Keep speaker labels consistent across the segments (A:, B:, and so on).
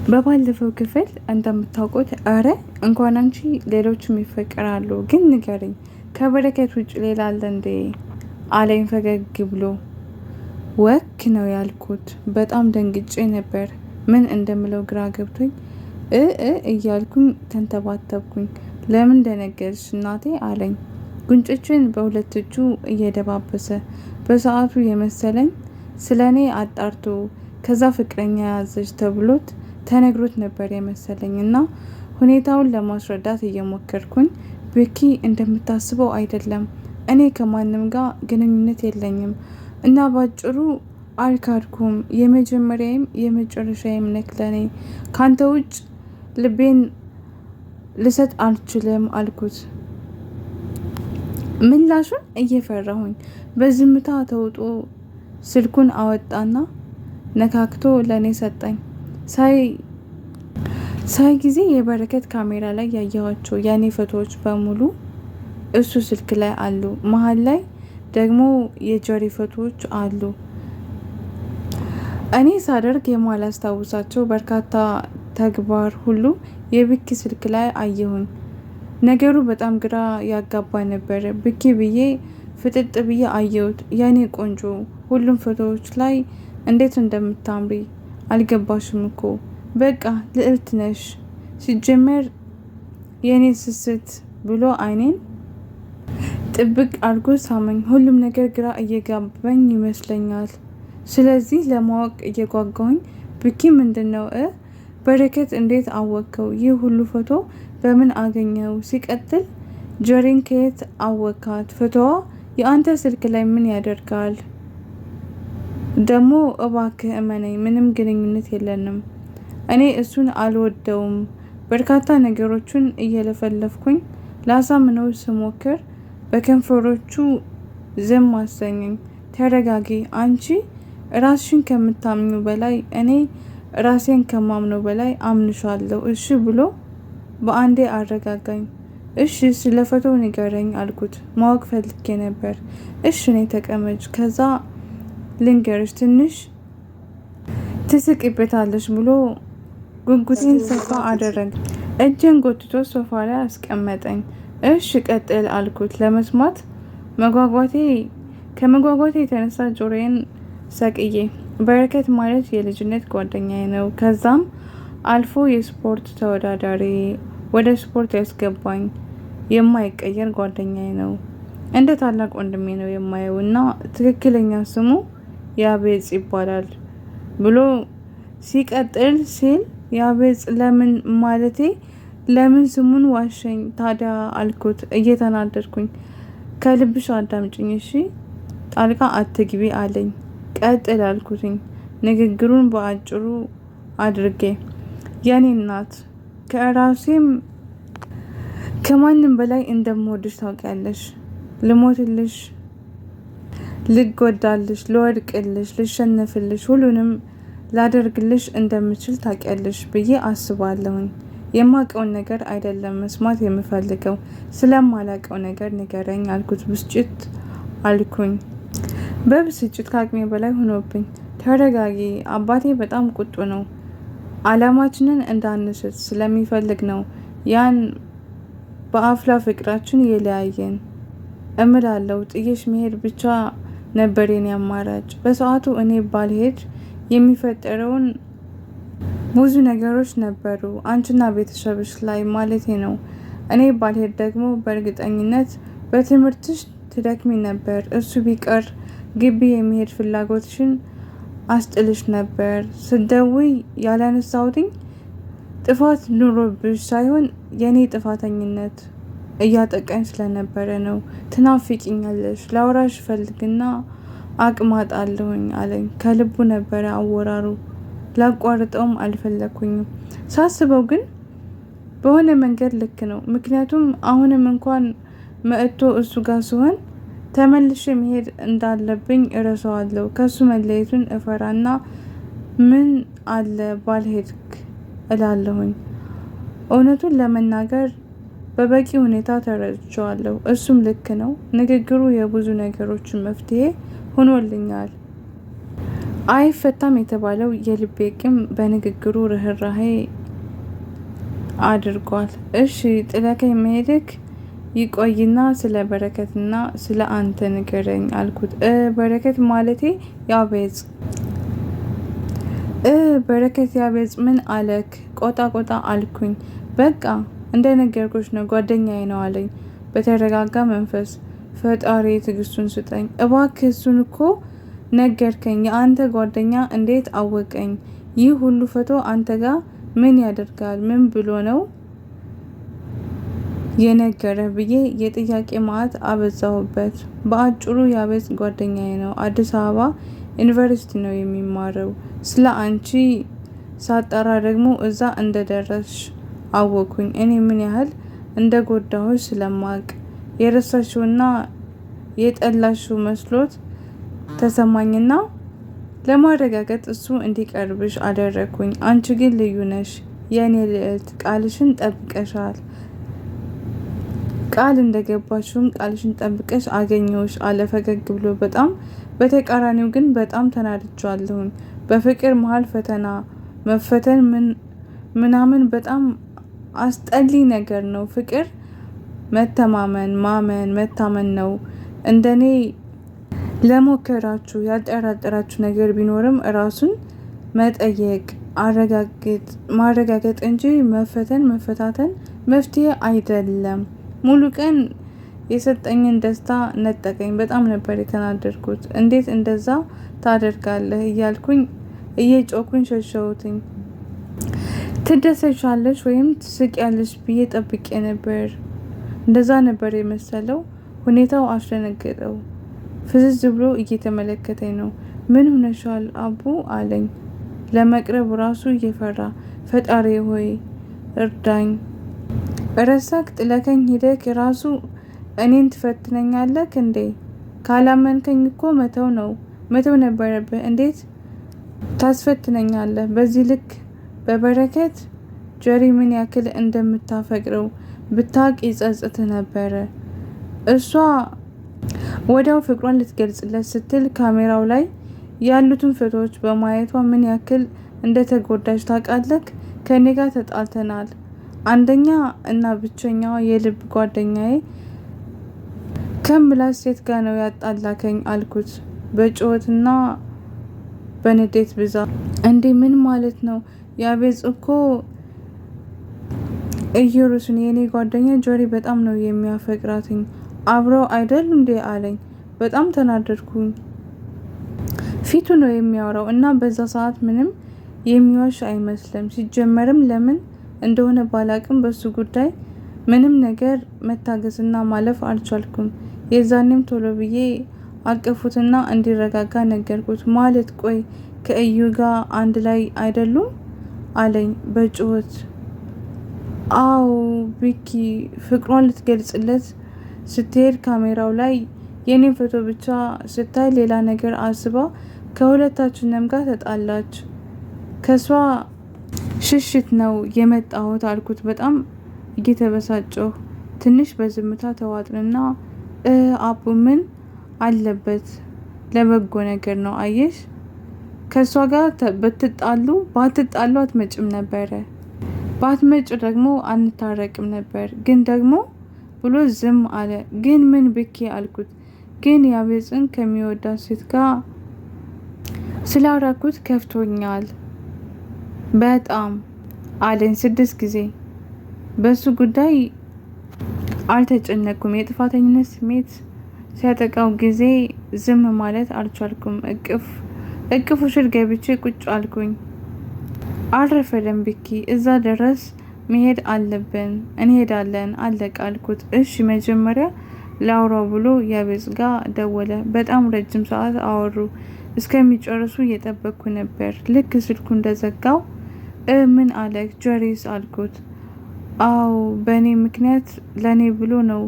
A: በባለፈው ክፍል እንደምታውቁት አረ እንኳን አንቺ ሌሎችም ይፈቀራሉ፣ ግን ንገሪኝ ከበረከት ውጭ ሌላ አለ እንዴ አለኝ ፈገግ ብሎ። ወክ ነው ያልኩት። በጣም ደንግጬ ነበር። ምን እንደምለው ግራ ገብቶኝ እያልኩኝ ተንተባተብኩኝ። ለምን ደነገርሽ እናቴ አለኝ ጉንጮችን በሁለት እጁ እየደባበሰ። በሰዓቱ የመሰለኝ ስለ እኔ አጣርቶ ከዛ ፍቅረኛ ያዘች ተብሎት ተነግሮት ነበር የመሰለኝ እና ሁኔታውን ለማስረዳት እየሞከርኩኝ ቤኪ እንደምታስበው አይደለም፣ እኔ ከማንም ጋር ግንኙነት የለኝም እና ባጭሩ አልካድኩም። የመጀመሪያዬም የመጨረሻዬም ነክ ለኔ ካንተ ውጭ ልቤን ልሰጥ አልችልም አልኩት። ምላሹን እየፈራሁኝ በዝምታ ተውጦ ስልኩን አወጣና ነካክቶ ለኔ ሰጠኝ። ሳይ ጊዜ የበረከት ካሜራ ላይ ያየኋቸው የኔ ፎቶዎች በሙሉ እሱ ስልክ ላይ አሉ። መሀል ላይ ደግሞ የጆሪ ፎቶዎች አሉ። እኔ ሳደርግ የማላስታውሳቸው በርካታ ተግባር ሁሉ የብኪ ስልክ ላይ አየሁኝ። ነገሩ በጣም ግራ ያጋባ ነበር። ብኪ ብዬ ፍጥጥ ብዬ አየሁት። የኔ ቆንጆ ሁሉም ፎቶዎች ላይ እንዴት እንደምታምሪ አልገባሽም እኮ በቃ ልዕልት ነሽ። ሲጀመር የኔ ስስት ብሎ አይኔን ጥብቅ አድርጎ ሳመኝ። ሁሉም ነገር ግራ እየጋባኝ ይመስለኛል። ስለዚህ ለማወቅ እየጓጓሁኝ ብኪ ምንድነው በረከት እንዴት አወከው? ይህ ሁሉ ፎቶ በምን አገኘው? ሲቀጥል ጆሪን ከየት አወካት? ፎቶዋ የአንተ ስልክ ላይ ምን ያደርጋል? ደግሞ እባክህ እመነኝ፣ ምንም ግንኙነት የለንም። እኔ እሱን አልወደውም። በርካታ ነገሮችን እየለፈለፍኩኝ ላሳምነው ስሞክር በከንፈሮቹ ዝም አሰኘኝ። ተረጋጊ፣ አንቺ ራስሽን ከምታምኙ በላይ እኔ ራሴን ከማምነው በላይ አምንሻለሁ እሺ ብሎ በአንዴ አረጋጋኝ። እሺ ስለ ፎቶው ንገረኝ አልኩት። ማወቅ ፈልጌ ነበር። እሺ እኔ ተቀመጭ፣ ከዛ ልንገርሽ፣ ትንሽ ትስቂበታለሽ ብሎ ጉጉቴን ሰፋ አደረገ። እጄን ጎትቶ ሶፋ ላይ አስቀመጠኝ። እሺ ቀጥል አልኩት። ለመስማት ከመጓጓቴ የተነሳ ጆሮዬን ሰቅዬ በረከት ማለት የልጅነት ጓደኛዬ ነው። ከዛም አልፎ የስፖርት ተወዳዳሪ፣ ወደ ስፖርት ያስገባኝ የማይቀየር ጓደኛዬ ነው። እንደ ታላቅ ወንድሜ ነው የማየው እና ትክክለኛ ስሙ ያቤጽ ይባላል ብሎ ሲቀጥል ሲል ያቤጽ ለምን ማለቴ ለምን ስሙን ዋሸኝ ታዲያ አልኩት እየተናደድኩኝ። ከልብሽ አዳምጪኝ እሺ፣ ጣልቃ አትግቢ አለኝ። ቀጥል አልኩትኝ ንግግሩን በአጭሩ አድርጌ። የኔ እናት ከራሴም ከማንም በላይ እንደምወድሽ ታውቂያለሽ። ልሞትልሽ፣ ልጎዳልሽ፣ ልወድቅልሽ፣ ልሸነፍልሽ፣ ሁሉንም ላደርግልሽ እንደምችል ታውቂያለሽ ብዬ አስባለሁኝ። የማውቀውን ነገር አይደለም መስማት የምፈልገው፣ ስለማላውቀው ነገር ንገረኝ አልኩት። ብስጭት አልኩኝ። በብስጭት ከአቅሜ በላይ ሆኖብኝ። ተረጋጊ፣ አባቴ በጣም ቁጡ ነው። አላማችንን እንዳንስት ስለሚፈልግ ነው ያን በአፍላ ፍቅራችን የለያየን እምላለው። ጥዬሽ መሄድ ብቻ ነበር የኔ አማራጭ። በሰዓቱ እኔ ባልሄድ የሚፈጠረውን ብዙ ነገሮች ነበሩ፣ አንቺና ቤተሰብሽ ላይ ማለቴ ነው። እኔ ባልሄድ ደግሞ በእርግጠኝነት በትምህርትሽ ትደክሚ ነበር። እሱ ቢቀር ግቢ የሚሄድ ፍላጎትሽን አስጥልሽ ነበር። ስደውይ ያላነሳሁትኝ ጥፋት ኑሮብሽ ሳይሆን የኔ ጥፋተኝነት እያጠቃኝ ስለነበረ ነው። ትናፍቂኛለሽ፣ ላውራሽ ፈልግና አቅማጣለሁኝ አለኝ። ከልቡ ነበረ አወራሩ። ላቋርጠውም አልፈለኩኝም። ሳስበው ግን በሆነ መንገድ ልክ ነው። ምክንያቱም አሁንም እንኳን መጥቶ እሱ ጋር ሲሆን ተመልሼ መሄድ እንዳለብኝ እረሳዋለሁ። ከሱ መለየቱን እፈራና ምን አለ ባልሄድክ እላለሁኝ። እውነቱን ለመናገር በበቂ ሁኔታ ተረድቼዋለሁ። እሱም ልክ ነው። ንግግሩ የብዙ ነገሮችን መፍትሄ ሆኖልኛል። አይፈታም የተባለው የልቤ ቂም በንግግሩ ርህራሄ አድርጓል። እሺ ጥለከኝ መሄድክ ይቆይና ስለ በረከትና ስለ አንተ ንገረኝ አልኩት። በረከት ማለቴ ያቤጽ በረከት ያቤጽ ምን አለክ? ቆጣ ቆጣ አልኩኝ። በቃ እንደነገርኩሽ ነው ጓደኛዬ ነው አለኝ በተረጋጋ መንፈስ። ፈጣሪ ትዕግስቱን ስጠኝ እባክህ። እሱን እኮ ነገርከኝ። የአንተ ጓደኛ እንዴት አወቀኝ? ይህ ሁሉ ፎቶ አንተ ጋር ምን ያደርጋል? ምን ብሎ ነው የነገረ ብዬ የጥያቄ ማዕት አበዛሁበት። በአጭሩ ያቤጽ ጓደኛዬ ነው። አዲስ አበባ ዩኒቨርሲቲ ነው የሚማረው። ስለ አንቺ ሳጣራ ደግሞ እዛ እንደደረስሽ አወኩኝ። እኔ ምን ያህል እንደጎዳሁሽ ስለማቅ የረሳሽውና የጠላሽው መስሎት ተሰማኝና ለማረጋገጥ እሱ እንዲቀርብሽ አደረኩኝ። አንቺ ግን ልዩ ነሽ የኔ ልዕልት፣ ቃልሽን ጠብቀሻል። ቃል እንደገባሽውም ቃልሽን ጠብቀሽ አገኘሁሽ አለ ፈገግ ብሎ። በጣም በተቃራኒው ግን በጣም ተናድጃለሁኝ። በፍቅር መሀል ፈተና መፈተን ምናምን በጣም አስጠሊ ነገር ነው። ፍቅር መተማመን፣ ማመን፣ መታመን ነው። እንደኔ ለሞከራችሁ ያልጠራጠራችሁ ነገር ቢኖርም ራሱን መጠየቅ ማረጋገጥ እንጂ መፈታተን መፍትሄ አይደለም። ሙሉ ቀን የሰጠኝን ደስታ ነጠቀኝ። በጣም ነበር የተናደድኩት። እንዴት እንደዛ ታደርጋለህ እያልኩኝ እየጮኩኝ ሸሸሁትኝ። ትደሰሻለሽ ወይም ትስቂያለሽ ብዬ ጠብቄ ነበር። እንደዛ ነበር የመሰለው። ሁኔታው አስደነገጠው። ፍዝዝ ብሎ እየተመለከተኝ ነው። ምን ሆነሻል አቡ አለኝ ለመቅረብ ራሱ እየፈራ። ፈጣሪ ሆይ እርዳኝ። ረሳክ? ጥለከኝ ሄደክ ራሱ እኔን ትፈትነኛለክ እንዴ? ካላመንከኝ እኮ መተው ነበረብህ። እንዴት ታስፈትነኛለህ በዚህ ልክ? በበረከት ጀሪ ምን ያክል እንደምታፈቅረው ብታቅ ይጸጽት ነበረ። እሷ ወዲያው ፍቅሯን ልትገልጽለት ስትል ካሜራው ላይ ያሉትን ፎቶዎች በማየቷ ምን ያክል እንደተጎዳች ታውቃለህ? ከኔ ጋር ተጣልተናል። አንደኛ እና ብቸኛዋ የልብ ጓደኛዬ ከምላት ሴት ጋር ነው ያጣላከኝ አልኩት በጩኸትና በንዴት ብዛት። እንዴ ምን ማለት ነው? ያቤጽ እኮ ኢየሩስን የኔ ጓደኛ ጆሪ በጣም ነው የሚያፈቅራትኝ። አብረው አይደል እንዴ አለኝ። በጣም ተናደድኩኝ። ፊቱ ነው የሚያወራው እና በዛ ሰዓት ምንም የሚዋሽ አይመስልም። ሲጀመርም ለምን እንደሆነ ባላቅም በሱ ጉዳይ ምንም ነገር መታገስና ማለፍ አልቻልኩም። የዛኔም ቶሎ ብዬ አቀፉትና እንዲረጋጋ ነገርኩት። ማለት ቆይ ከእዩ ጋር አንድ ላይ አይደሉም አለኝ በጩኸት። አው ቢኪ ፍቅሯን ልትገልጽለት ስትሄድ ካሜራው ላይ የኔን ፎቶ ብቻ ስታይ ሌላ ነገር አስባ ከሁለታችንም ጋር ተጣላች። ከሷ ሽሽት ነው የመጣሁት አልኩት በጣም እየተበሳጨሁ። ትንሽ በዝምታ ተዋጥንና አቡ ምን አለበት ለበጎ ነገር ነው አየሽ። ከሷ ጋር ባትጣሉ አትመጭም ነበረ። ባትመጭ ደግሞ አንታረቅም ነበር። ግን ደግሞ ብሎ ዝም አለ። ግን ምን ብኬ አልኩት። ግን ያቤጽን ከሚወዳት ሴት ጋር ስላራኩት ከፍቶኛል በጣም አለኝ 6 ጊዜ። በሱ ጉዳይ አልተጨነኩም። የጥፋተኝነት ስሜት ሲያጠቃው ጊዜ ዝም ማለት አልቻልኩም። እቅፉ ስር ገብቼ ቁጭ አልኩኝ። አልረፈደም ቢኪ፣ እዛ ድረስ መሄድ አለብን፣ እንሄዳለን አለቀ አልኩት። እሺ መጀመሪያ ላውራው ብሎ ያቤጽ ጋር ደወለ። በጣም ረጅም ሰዓት አወሩ። እስከሚጨርሱ እየጠበቅኩ ነበር። ልክ ስልኩ እንደዘጋው ምን አለክ ጀሪስ አልኩት። አው በእኔ ምክንያት ለእኔ ብሎ ነው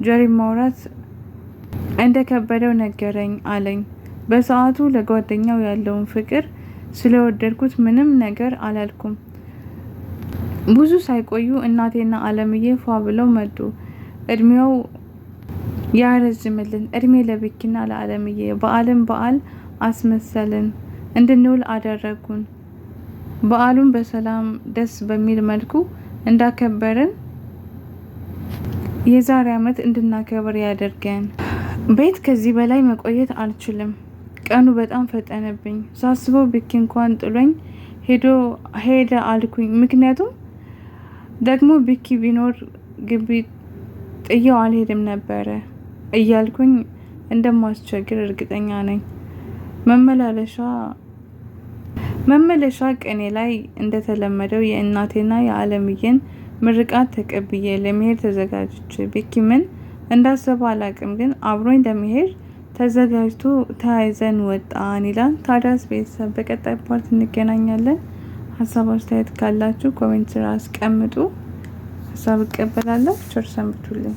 A: ጀሪ ማውራት እንደከበደው ነገረኝ አለኝ። በሰዓቱ ለጓደኛው ያለውን ፍቅር ስለወደድኩት ምንም ነገር አላልኩም። ብዙ ሳይቆዩ እናቴና አለምዬ ፏ ብለው መጡ። እድሜው ያረዝምልን። እድሜ ለብኪና ለአለምዬ። በዓል አስመሰልን። እንድንውል አደረጉን። በዓሉን በሰላም ደስ በሚል መልኩ እንዳከበርን የዛሬ ዓመት እንድናከብር ያደርገን። ቤት ከዚህ በላይ መቆየት አልችልም። ቀኑ በጣም ፈጠነብኝ። ሳስበው ቢኪ እንኳን ጥሎኝ ሄደ አልኩኝ። ምክንያቱም ደግሞ ቢኪ ቢኖር ግቢ ጥየው አልሄድም ነበረ እያልኩኝ እንደማስቸግር እርግጠኛ ነኝ። መመለሻ ቀኔ ላይ እንደተለመደው የእናቴና የአለምዬን ምርቃት ተቀብዬ ለመሄድ ተዘጋጅቼ ቢኪ ምን እንዳሰበ አላቅም፣ ግን አብሮኝ ለመሄድ ተዘጋጅቶ ተያይዘን ወጣን ይላል። ታዲያስ ቤተሰብ በቀጣይ ፓርት እንገናኛለን። ሀሳብ አስተያየት ካላችሁ ኮሜንት ስራ አስቀምጡ። ሀሳብ እቀበላለሁ። ቸር ሰንብቱልኝ።